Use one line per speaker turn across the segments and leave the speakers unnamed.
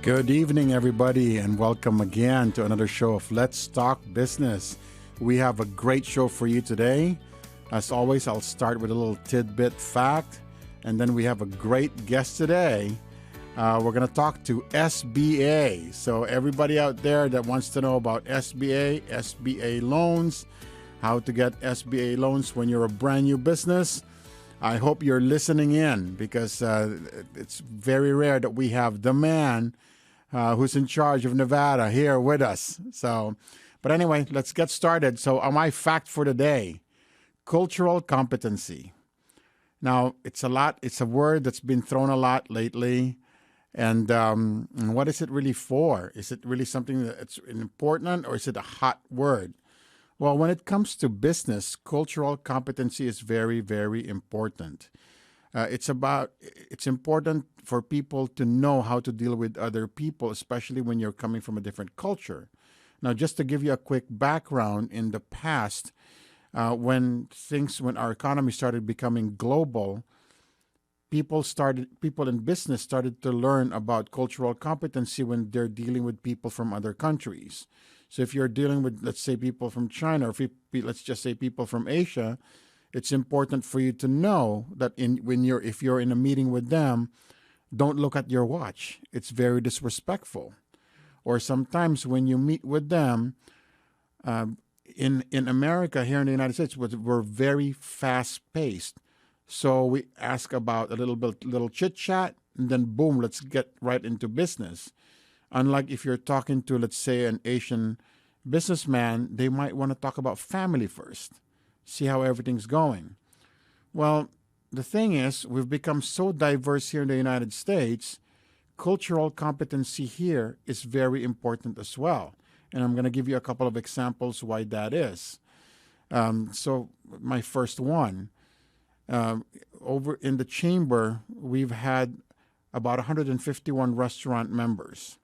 Good evening, everybody, and welcome again to another show of Let's Talk Business. We have a great show for you today. As always, I'll start with a little tidbit fact, and then we have a great guest today. We're going to talk to SBA. So everybody out there that wants to know about SBA loans, how to get SBA loans when you're a brand new business, I hope you're listening in because it's very rare that we have the man who's in charge of Nevada here with us. But anyway, let's get started. So my fact for the day, cultural competency. Now, it's a word that's been thrown a lot lately. And what is it really for? Is it really something that's important, or is it a hot word? Well, when it comes to business, cultural competency is very, very important. It's important for people to know how to deal with other people, especially when you're coming from a different culture. Now, just to give you a quick background, in the past, when our economy started becoming global, people in business started to learn about cultural competency when they're dealing with people from other countries. So if you're dealing with, let's say, people from China, or let's just say people from Asia, it's important for you to know that if you're in a meeting with them, don't look at your watch. It's very disrespectful. Or sometimes when you meet with them, in America, here in the United States, we're very fast-paced. So we ask about a little chit-chat, and then boom, let's get right into business. Unlike if you're talking to, let's say, an Asian businessman, they might want to talk about family first, see how everything's going. Well, the thing is, we've become so diverse here in the United States, cultural competency here is very important as well. And I'm going to give you a couple of examples why that is. So my first one, over in the chamber, we've had about 151 restaurant members.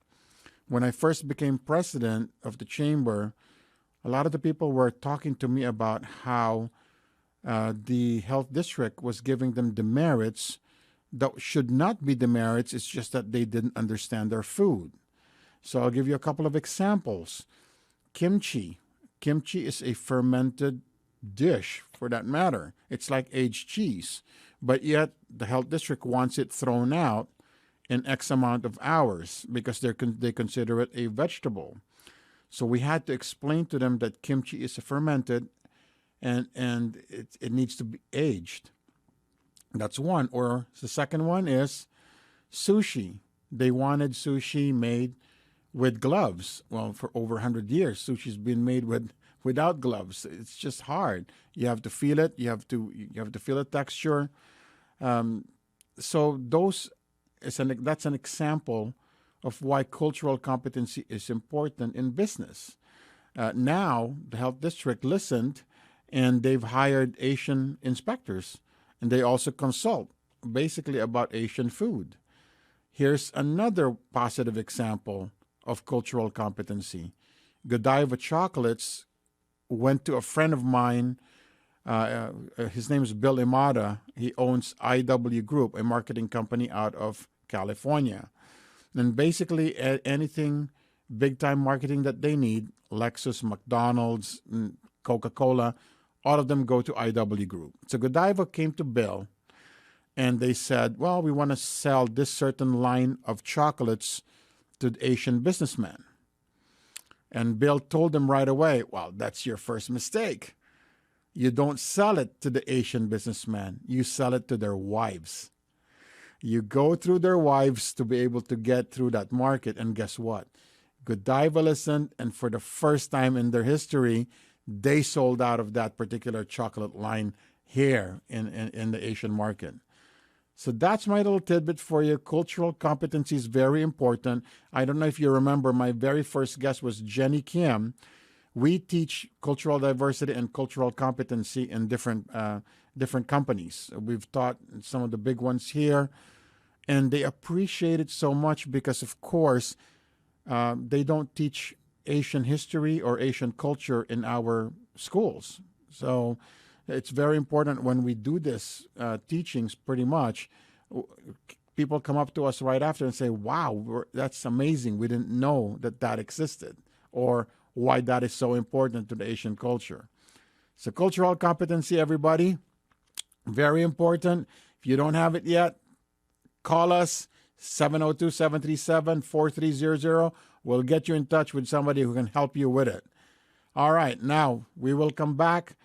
When I first became president of the chamber, a lot of the people were talking to me about how the health district was giving them demerits that should not be demerits. It's just that they didn't understand their food. So I'll give you a couple of examples. Kimchi. Kimchi is a fermented dish, for that matter. It's like aged cheese, but yet the health district wants it thrown out in X amount of hours because they consider it a vegetable. So we had to explain to them that kimchi is a fermented and it needs to be aged. That's one. Or the second one is sushi. They wanted sushi made with gloves. Well, for over 100 years, sushi's been made without gloves. It's just hard. You have to feel it. You have to feel the texture. So that's an example of why cultural competency is important in business. Now, the health district listened, and they've hired Asian inspectors, and they also consult basically about Asian food. Here's another positive example of cultural competency. Godiva Chocolates went to a friend of mine. His name is Bill Imada. He owns IW Group, a marketing company out of California. And basically anything big-time marketing that they need, Lexus, McDonald's, Coca-Cola, all of them go to IW Group. So Godiva came to Bill, and they said, well, we want to sell this certain line of chocolates to the Asian businessmen. And Bill told them right away, well, that's your first mistake. You don't sell it to the Asian businessmen. You sell it to their wives. You go through their wives to be able to get through that market. And guess what? Godiva listened, and for the first time in their history, they sold out of that particular chocolate line here in the Asian market. So that's my little tidbit for you. Cultural competency is very important. I don't know if you remember, my very first guest was Jenny Kim. We teach cultural diversity and cultural competency in different companies. We've taught some of the big ones here, and they appreciate it so much because, of course, they don't teach Asian history or Asian culture in our schools. So it's very important when we do this teachings, pretty much, people come up to us right after and say, wow, that's amazing. We didn't know that existed, or why that is so important to the Asian culture. So cultural competency, everybody, very important. If you don't have it yet, call us, 702-737-4300. We'll get you in touch with somebody who can help you with it. All right, now we will come back.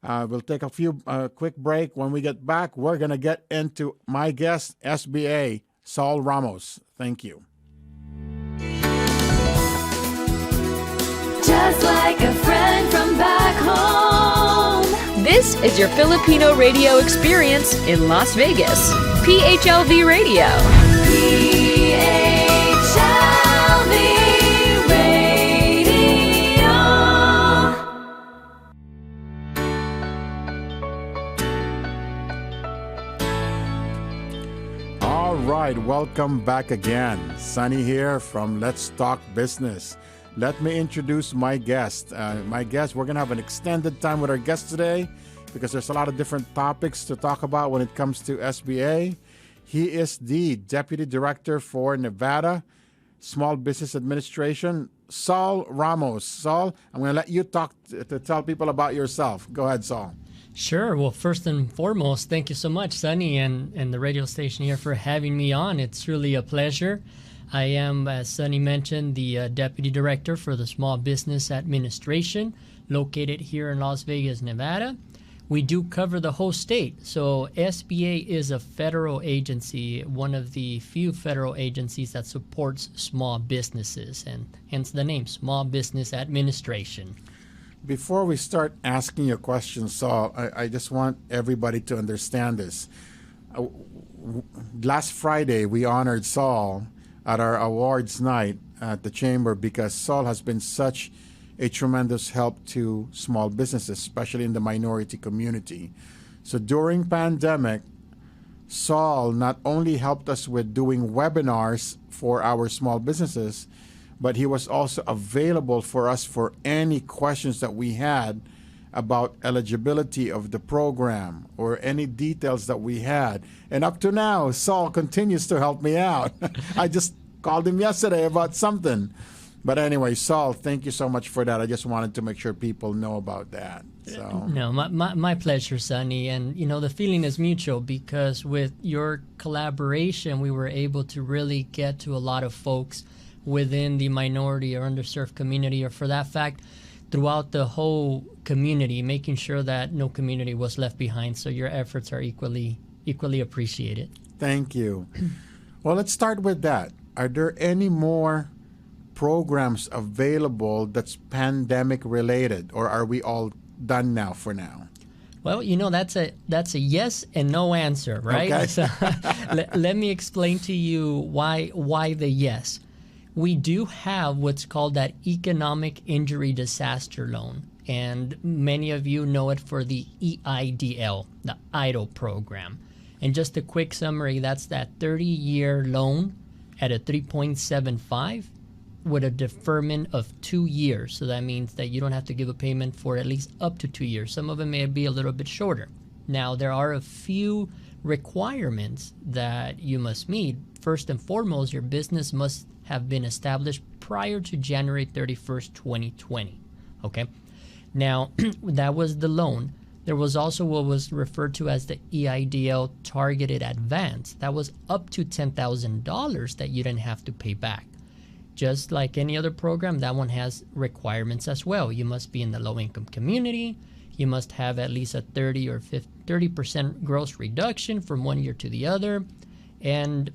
We'll take a quick break. When we get back, we're going to get into my guest, SBA, Saul Ramos. Thank you.
Just like a friend from back home.
This is your Filipino radio experience in Las Vegas. PHLV Radio.
PHLV Radio.
All right, welcome back again. Sonny here from Let's Talk Business. Let me introduce my guest. We're going to have an extended time with our guest today because there's a lot of different topics to talk about when it comes to SBA. He is the Deputy Director for Nevada Small Business Administration, Saul Ramos. Saul, I'm going to let you talk to tell people about yourself. Go ahead, Saul.
Sure. Well, first and foremost, thank you so much, Sonny, and the radio station here for having me on. It's truly a pleasure. I am, as Sonny mentioned, the Deputy Director for the Small Business Administration, located here in Las Vegas, Nevada. We do cover the whole state. So SBA is a federal agency, one of the few federal agencies that supports small businesses, and hence the name, Small Business Administration.
Before we start asking your questions, Saul, I just want everybody to understand this. Last Friday, we honored Saul at our awards night at the Chamber because Saul has been such a tremendous help to small businesses, especially in the minority community. So during pandemic, Saul not only helped us with doing webinars for our small businesses, but he was also available for us for any questions that we had about eligibility of the program or any details that we had. And up to now, Saul continues to help me out. I just called him yesterday about something. But anyway, Saul, thank you so much for that. I just wanted to make sure people know about that. So.
No, my pleasure, Sonny. And, the feeling is mutual because with your collaboration, we were able to really get to a lot of folks within the minority or underserved community, or for that fact, throughout the whole community, making sure that no community was left behind. So your efforts are equally appreciated.
Thank you. Well, let's start with that. Are there any more programs available that's pandemic related, or are we all done now for now?
Well, that's a yes and no answer, right?
Okay.
So, let me explain to you why the yes. We do have what's called that Economic Injury Disaster Loan, and many of you know it for the EIDL, the EIDL program. And just a quick summary, that's that 30-year loan at a 3.75 with a deferment of 2 years. So that means that you don't have to give a payment for at least up to 2 years. Some of them may be a little bit shorter. Now, there are a few requirements that you must meet. First and foremost, your business must have been established prior to January 31st, 2020. Okay? Now, that was the loan. There was also what was referred to as the EIDL Targeted Advance. That was up to $10,000 that you didn't have to pay back. Just like any other program, that one has requirements as well. You must be in the low-income community. You must have at least a 30 or 30% gross reduction from 1 year to the other. And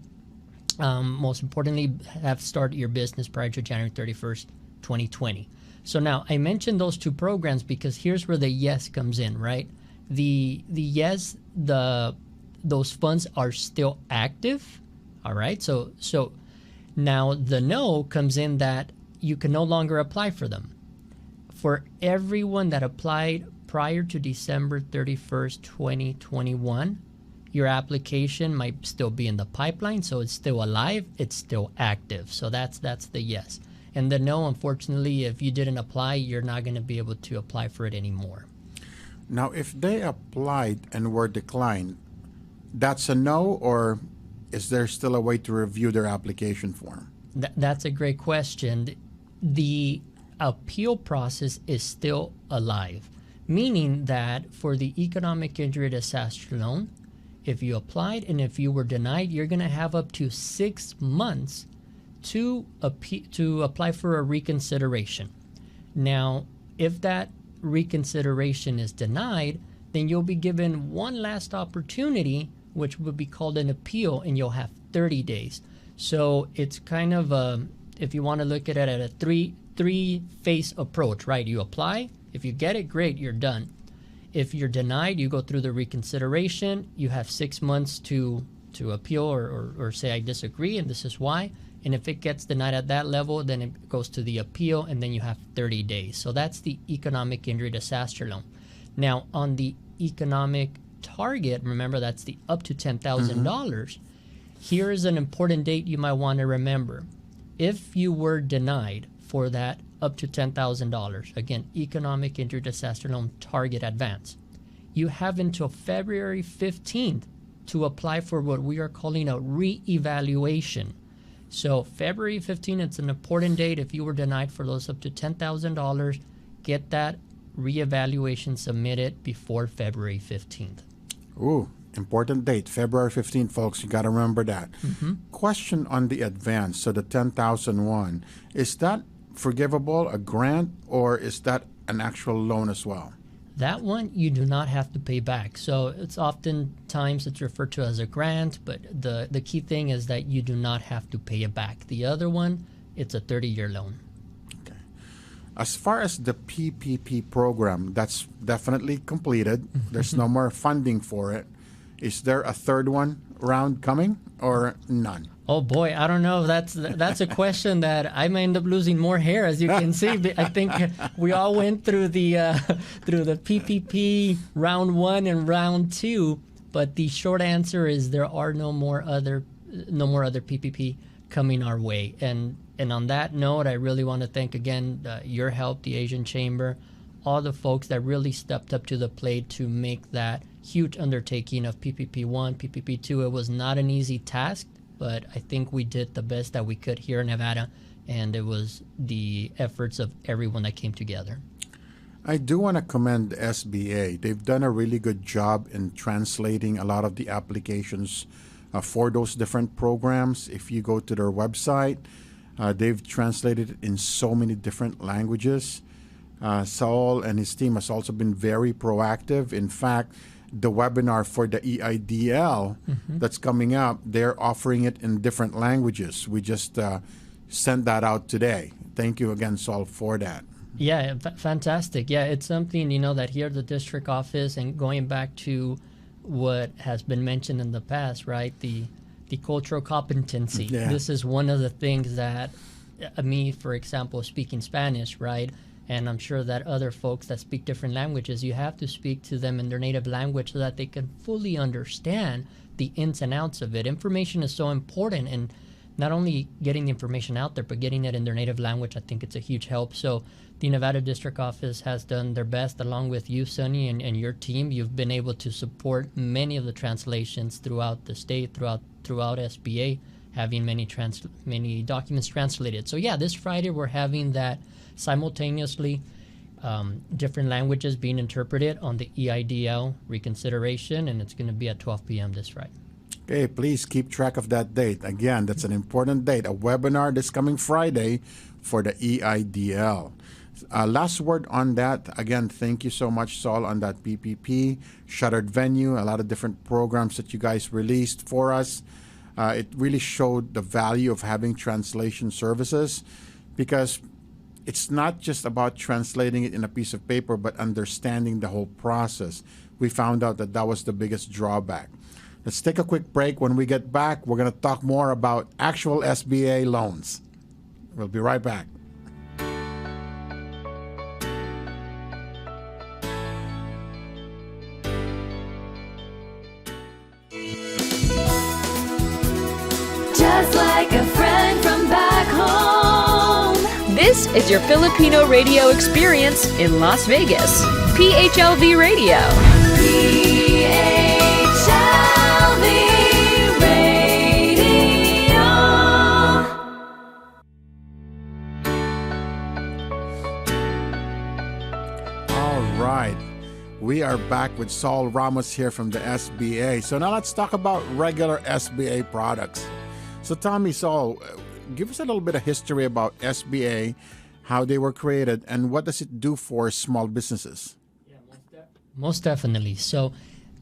most importantly, have started your business prior to January 31st, 2020. So now I mentioned those two programs because here's where the yes comes in, right? The yes, those funds are still active, all right? So now the no comes in that you can no longer apply for them. For everyone that applied prior to December 31st, 2021, your application might still be in the pipeline, so it's still alive, it's still active. So that's the yes. And the no, unfortunately, if you didn't apply, you're not going to be able to apply for it anymore.
Now, if they applied and were declined, that's a no, or is there still a way to review their application form?
That's a great question. The appeal process is still alive, meaning that for the economic injury disaster loan, if you applied and if you were denied, you're going to have up to 6 months to apply for a reconsideration. Now, if that reconsideration is denied, then you'll be given one last opportunity, which would be called an appeal, and you'll have 30 days. So it's kind of if you want to look at it at a three-phase approach, right? You apply. If you get it, great, you're done. If you're denied, you go through the reconsideration. You have 6 months to appeal or say, I disagree, and this is why. And if it gets denied at that level, then it goes to the appeal, and then you have 30 days. So that's the economic injury disaster loan. Now, on the economic target, remember that's the up to $10,000. Here is an important date you might want to remember. If you were denied for that up to $10,000, again, economic injury disaster loan target advance, you have until February 15th to apply for what we are calling a reevaluation. So February 15th, it's an important date. If you were denied for those up to $10,000, get that reevaluation submitted before February 15th.
Ooh, important date, February 15th, folks. You got to remember that. Question on the advance, so the 10,001, is that forgivable, a grant, or is that an actual loan as well?
That one you do not have to pay back. So it's oftentimes it's referred to as a grant, but the key thing is that you do not have to pay it back. The other one, it's a 30-year loan.
Okay. As far as the PPP program, that's definitely completed. There's no more funding for it. Is there a third one round coming or none?
Oh boy, I don't know. That's a question that I may end up losing more hair, as you can see. I think we all went through the PPP round 1 and round 2, but the short answer is there are no more other PPP coming our way. And on that note, I really want to thank again your help, the Asian Chamber, all the folks that really stepped up to the plate to make that huge undertaking of PPP 1, PPP 2. It was not an easy task, but I think we did the best that we could here in Nevada, and it was the efforts of everyone that came together.
I do want to commend the SBA. They've done a really good job in translating a lot of the applications for those different programs. If you go to their website, they've translated it in so many different languages. Saul and his team has also been very proactive. In fact, the webinar for the EIDL that's coming up, they're offering it in different languages. We just sent that out today. Thank you again, Saul, for that.
Yeah, fantastic. Yeah, it's something, that here at the district office, and going back to what has been mentioned in the past, right, the cultural competency.
Yeah.
This is one of the things that me, for example, speaking Spanish, right, and I'm sure that other folks that speak different languages, you have to speak to them in their native language so that they can fully understand the ins and outs of it. Information is so important, and not only getting the information out there, but getting it in their native language, I think it's a huge help. So the Nevada District Office has done their best, along with you, Sonny, and your team. You've been able to support many of the translations throughout the state, throughout SBA, having many documents translated. So yeah, this Friday we're having that simultaneously, different languages being interpreted on the EIDL reconsideration, and it's going to be at 12 p.m. this Friday.
Okay, please keep track of that date. Again, that's an important date, a webinar this coming Friday for the EIDL. Last word on that. Again, thank you so much, Saul, on that PPP, shuttered venue, a lot of different programs that you guys released for us. It really showed the value of having translation services, because it's not just about translating it in a piece of paper, but understanding the whole process. We found out that that was the biggest drawback. Let's take a quick break. When we get back, we're going to talk more about actual SBA loans. We'll be right back.
Just like a friend from back home.
This is your Filipino radio experience in Las Vegas. PHLV Radio.
PHLV Radio.
We are back with Saul Ramos here from the SBA. So now let's talk about regular SBA products. So Tommy, Saul, give us a little bit of history about SBA, how they were created, and what does it do for small businesses?
Yeah, most definitely. So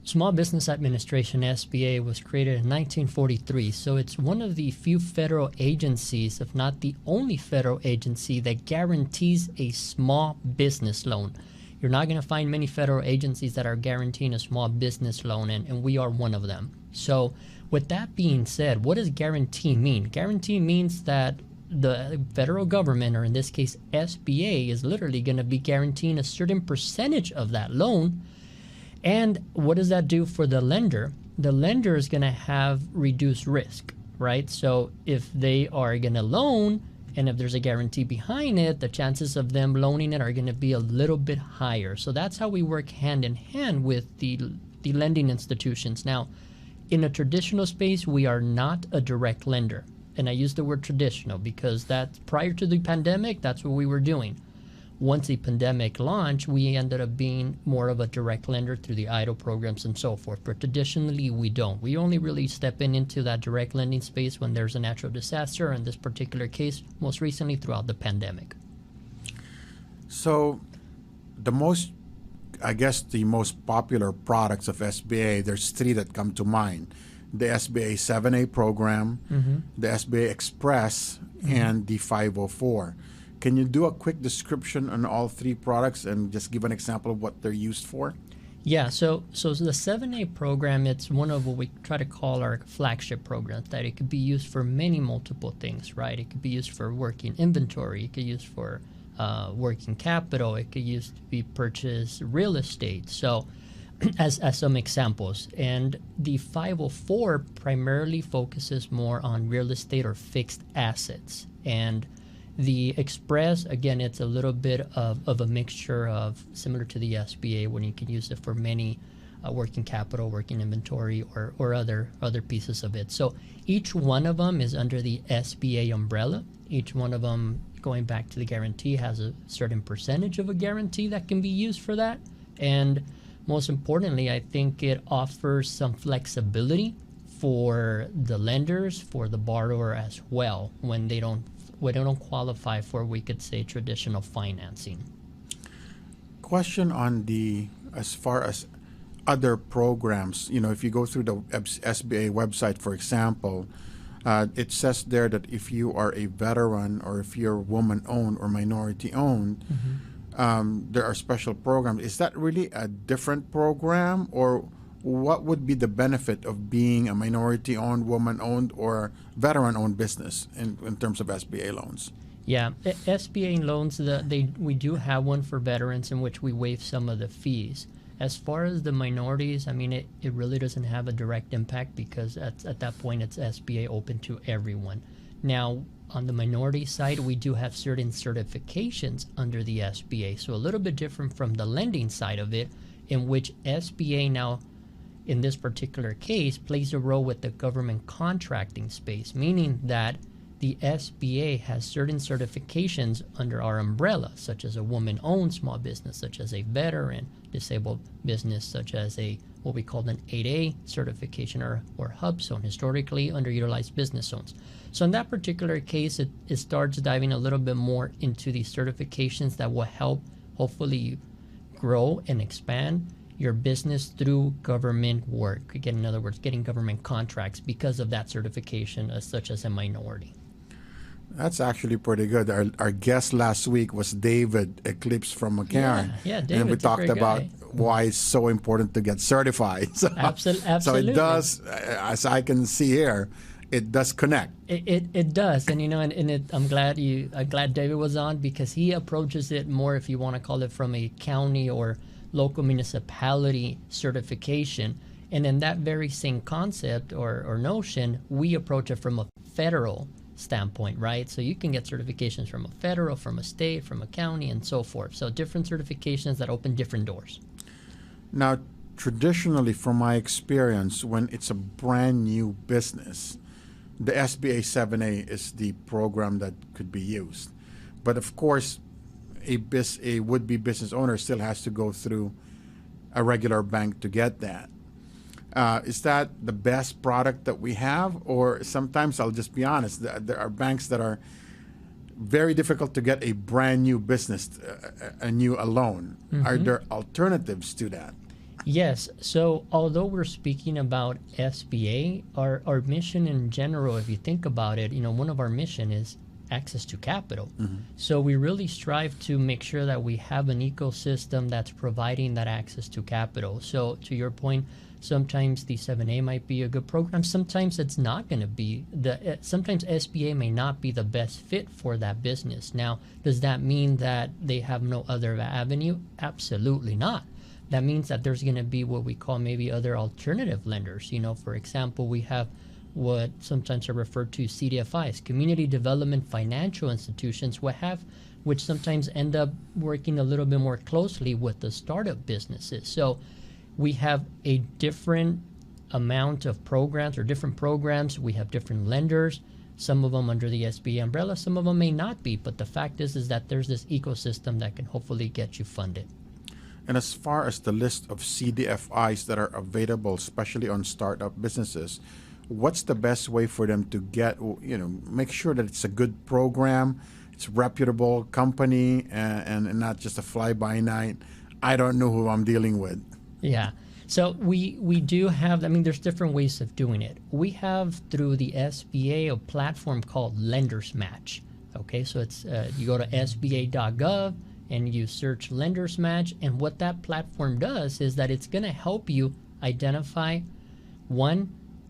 Small Business Administration, SBA, was created in 1943. So it's one of the few federal agencies, if not the only federal agency, that guarantees a small business loan. You're not going to find many federal agencies that are guaranteeing a small business loan, and we are one of them. So with that being said, what does guarantee mean? Guarantee means that the federal government, or in this case SBA, is literally going to be guaranteeing a certain percentage of that loan. And what does that do for the lender? The lender is going to have reduced risk, right? So if they are going to loan, and if there's a guarantee behind it, the chances of them loaning it are going to be a little bit higher. So that's how we work hand in hand with the lending institutions. Now, in a traditional space, we are not a direct lender. And I use the word traditional because that's prior to the pandemic, that's what we were doing. Once the pandemic launched, we ended up being more of a direct lender through the EIDL programs and so forth. But traditionally, we don't. We only really step into that direct lending space when there's a natural disaster, in this particular case, most recently throughout the pandemic.
So the most popular products of SBA, there's three that come to mind. The SBA 7A program, the SBA Express, and the 504. Can you do a quick description on all three products and just give an example of what they're used for?
Yeah, so the 7A program, it's one of what we try to call our flagship programs, that it could be used for many multiple things, right? It could be used for working inventory, it could be used for working capital, it could use to be purchase real estate. So as some examples. And the 504 primarily focuses more on real estate or fixed assets. And the Express, again, it's a little bit of a mixture of similar to the SBA, when you can use it for many working capital, working inventory, or other pieces of it. So each one of them is under the SBA umbrella. Each one of them, going back to the guarantee, has a certain percentage of a guarantee that can be used for that. And most importantly, I think it offers some flexibility for the lenders, for the borrower as well, when they don't qualify for, we could say, traditional financing.
Question on as far as other programs, if you go through the SBA website, for example, it says there that if you are a veteran or if you're woman-owned or minority-owned, there are special programs. Is that really a different program, or what would be the benefit of being a minority-owned, woman-owned, or veteran-owned business in terms of SBA loans?
Yeah, SBA loans, we do have one for veterans in which we waive some of the fees. As far as the minorities, I mean, it really doesn't have a direct impact because at that point it's SBA open to everyone. Now, on the minority side, we do have certain certifications under the SBA, so a little bit different from the lending side of it, in which SBA now, in this particular case, plays a role with the government contracting space, meaning that the SBA has certain certifications under our umbrella, such as a woman-owned small business, such as a veteran disabled business, such as what we call an 8A certification or hub zone, historically underutilized business zones. So in that particular case, it starts diving a little bit more into the certifications that will help hopefully grow and expand your business through government work. Again, in other words, getting government contracts because of that certification, such as a minority.
That's actually pretty good. Our guest last week was David Eclipse from McCarran.
Yeah, David's
and we talked about
guy.
why it's so important to get certified. So,
Absolutely.
So it does, as I can see here, it does connect.
It does, and I'm glad David was on, because he approaches it more, if you want to call it, from a county or local municipality certification. And in that very same concept or notion, we approach it from a federal standpoint, right? So you can get certifications from a federal, from a state, from a county, and so forth. So different certifications that open different doors.
Now, traditionally, from my experience, when it's a brand new business, the SBA 7A is the program that could be used. But of course, a would-be business owner still has to go through a regular bank to get that. Is that the best product that we have? Or sometimes, I'll just be honest, there are banks that are very difficult to get a brand new business, a new loan. Are there alternatives to that?
Yes. So although we're speaking about SBA, our mission in general, if you think about it, one of our mission is access to capital. So we really strive to make sure that we have an ecosystem that's providing that access to capital. So to your point, sometimes the 7A might be a good program. Sometimes it's not going to be. Sometimes SBA may not be the best fit for that business. Now, does that mean that they have no other avenue? Absolutely not. That means that there's going to be what we call maybe other alternative lenders. For example, we have what sometimes are referred to CDFIs, Community Development Financial Institutions, which sometimes end up working a little bit more closely with the startup businesses. So we have a different amount of programs or different programs. We have different lenders, some of them under the SBA umbrella, some of them may not be. But the fact is that there's this ecosystem that can hopefully get you funded.
And as far as the list of CDFIs that are available, especially on startup businesses, what's the best way for them to get, make sure that it's a good program, it's a reputable company, and not just a fly-by-night, I don't know who I'm dealing with?
Yeah. So we do have, there's different ways of doing it. We have through the SBA a platform called Lenders Match. Okay, so it's you go to sba.gov and you search Lenders Match, and what that platform does is that it's going to help you identify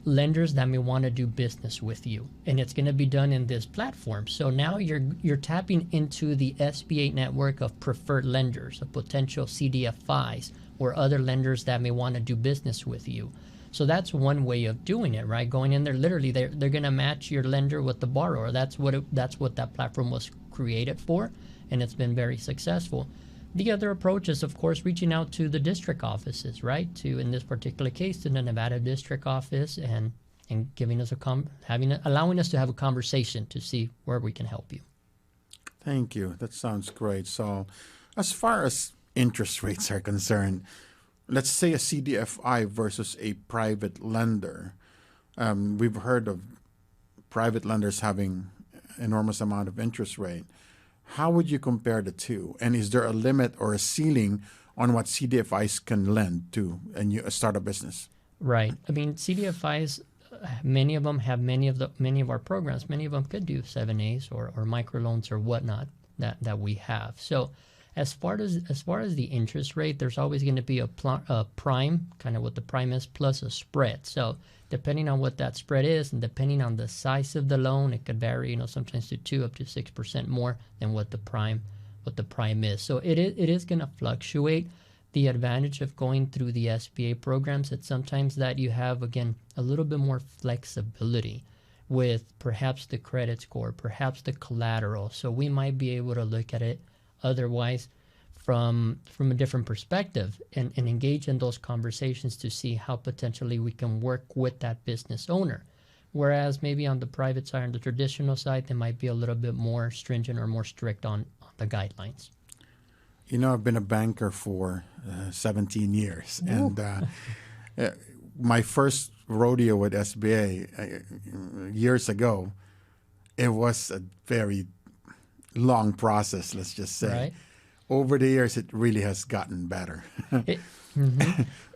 lenders that may want to do business with you, and it's going to be done in this platform. So now you're tapping into the SBA network of preferred lenders, of potential CDFIs, or other lenders that may want to do business with you. So that's one way of doing it, right? Going in there, literally, they're going to match your lender with the borrower. That's what that platform was created for, and it's been very successful. The other approach is, of course, reaching out to the district offices, right? To, in this particular case, to the Nevada district office, and giving us allowing us to have a conversation to see where we can help you.
Thank you. That sounds great. So, as far as interest rates are concerned, let's say a CDFI versus a private lender. We've heard of private lenders having enormous amount of interest rate. How would you compare the two? And is there a limit or a ceiling on what CDFIs can lend to a startup business?
Right. CDFIs, many of them have many of our programs. Many of them could do 7As or microloans or whatnot that we have. So as far as the interest rate, there's always going to be a prime, kind of what the prime is, plus a spread. So depending on what that spread is, and depending on the size of the loan, it could vary, sometimes to 2 up to 6% more than what the prime is. So it is going to fluctuate. The advantage of going through the SBA programs, it's sometimes that you have, again, a little bit more flexibility with perhaps the credit score, perhaps the collateral. So we might be able to look at it otherwise from a different perspective and engage in those conversations to see how potentially we can work with that business owner. Whereas maybe on the private side, on the traditional side, they might be a little bit more stringent or more strict on the guidelines.
I've been a banker for 17 years. Ooh. And my first rodeo with SBA years ago, it was a very long process, let's just say.
Right.
Over the years, it really has gotten better.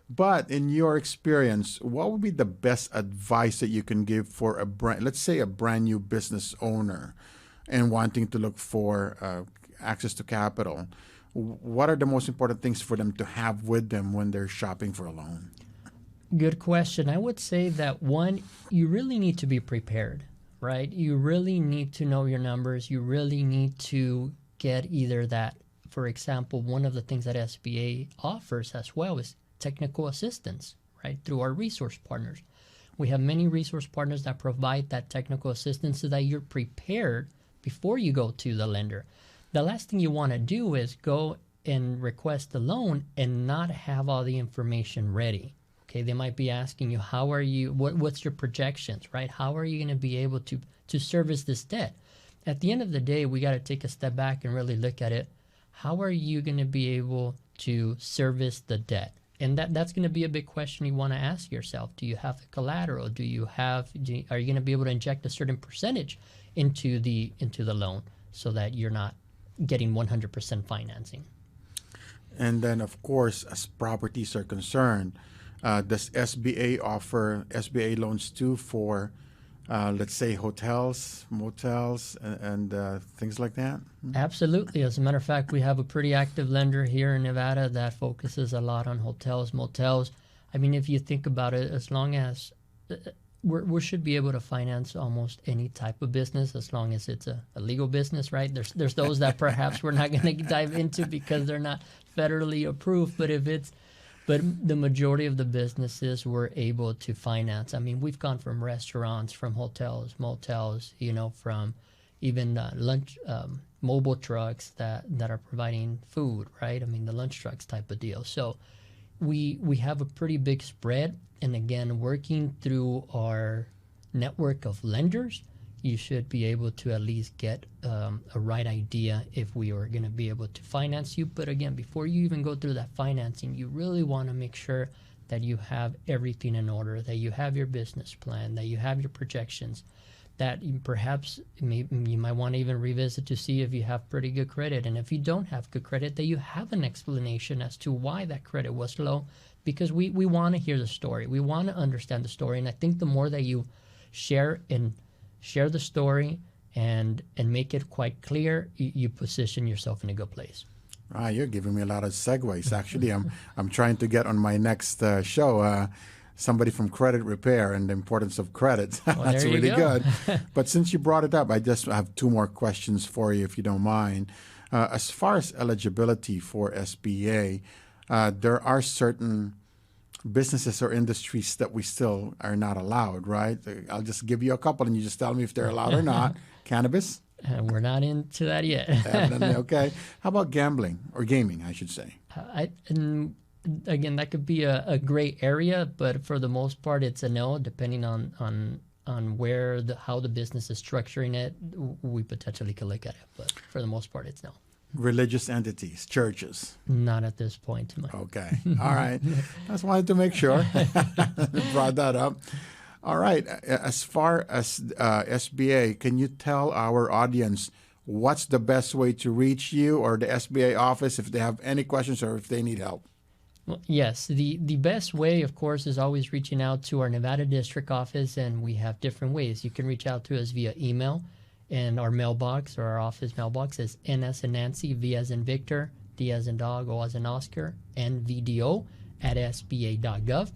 But in your experience, what would be the best advice that you can give for let's say a brand new business owner and wanting to look for access to capital? What are the most important things for them to have with them when they're shopping for a loan?
Good question. I would say that one, you really need to be prepared, right? You really need to know your numbers. You really need to get either that. For example, one of the things that SBA offers as well is technical assistance, right, through our resource partners. We have many resource partners that provide that technical assistance so that you're prepared before you go to the lender. The last thing you want to do is go and request a loan and not have all the information ready. Okay, they might be asking you, how are you, what's your projections, right? How are you going to be able to service this debt? At the end of the day, we got to take a step back and really look at it. How are you going to be able to service the debt? And that's going to be a big question you want to ask yourself. Do you have the collateral? Are you going to be able to inject a certain percentage into the loan so that you're not getting 100% financing?
And then, of course, as properties are concerned, does SBA offer SBA loans too for, let's say, hotels, motels, and things like that?
Absolutely. As a matter of fact, we have a pretty active lender here in Nevada that focuses a lot on hotels, motels. I mean, if you think about it, as long as we should be able to finance almost any type of business as long as it's a legal business, right? There's those that perhaps we're not going to dive into because they're not federally approved, but the majority of the businesses we're able to finance. I mean, we've gone from restaurants, from hotels, motels, from even lunch, mobile trucks that are providing food, right? I mean, the lunch trucks type of deal. So we have a pretty big spread. And again, working through our network of lenders, you should be able to at least get a right idea if we are going to be able to finance you. But again, before you even go through that financing, you really want to make sure that you have everything in order, that you have your business plan, that you have your projections, that perhaps you might want to even revisit to see if you have pretty good credit. And if you don't have good credit, that you have an explanation as to why that credit was low, because we want to hear the story. We want to understand the story. And I think the more that you share the story and make it quite clear, you position yourself in a good place.
You're giving me a lot of segues. Actually, I'm trying to get on my next show somebody from credit repair and the importance of credit.
Well,
That's
there you
really
go.
good. But since you brought it up, I just have two more questions for you, if you don't mind. As far as eligibility for SBA, there are certain businesses or industries that we still are not allowed, right? I'll just give you a couple and you just tell me if they're allowed or not. Cannabis?
We're not into that yet.
Evidently, okay. How about gambling or gaming, I should say?
And again, that could be a gray area, but for the most part, it's a no, depending on where how the business is structuring it. We potentially could look at it, but for the most part, it's no.
Religious entities, churches?
Not at this point.
Okay. All right. Just wanted to make sure. Brought that up. All right. As far as SBA, can you tell our audience what's the best way to reach you or the SBA office if they have any questions or if they need help?
Well, yes. The best way, of course, is always reaching out to our Nevada district office, and we have different ways. You can reach out to us via email, and our mailbox or our office mailbox is N as in Nancy, V as in Victor, D as in Dog, O as in Oscar, NVDO at SBA.gov.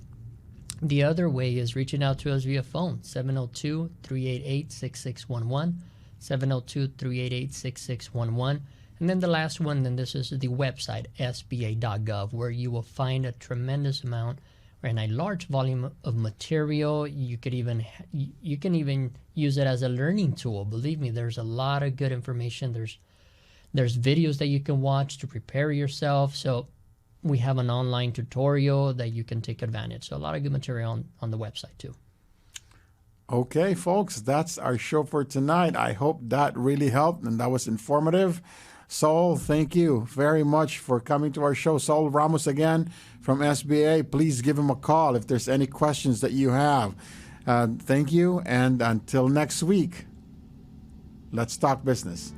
The other way is reaching out to us via phone, 702-388-6611, 702-388-6611. And then the last one, and this is the website, SBA.gov, where you will find a tremendous amount and a large volume of material. You can even use it as a learning tool. Believe me, there's a lot of good information. There's videos that you can watch to prepare yourself. So we have an online tutorial that you can take advantage. So a lot of good material on the website too.
Okay, folks, that's our show for tonight. I hope that really helped and that was informative. Saul, thank you very much for coming to our show. Saul Ramos again from SBA. Please give him a call if there's any questions that you have. Thank you, and until next week, let's talk business.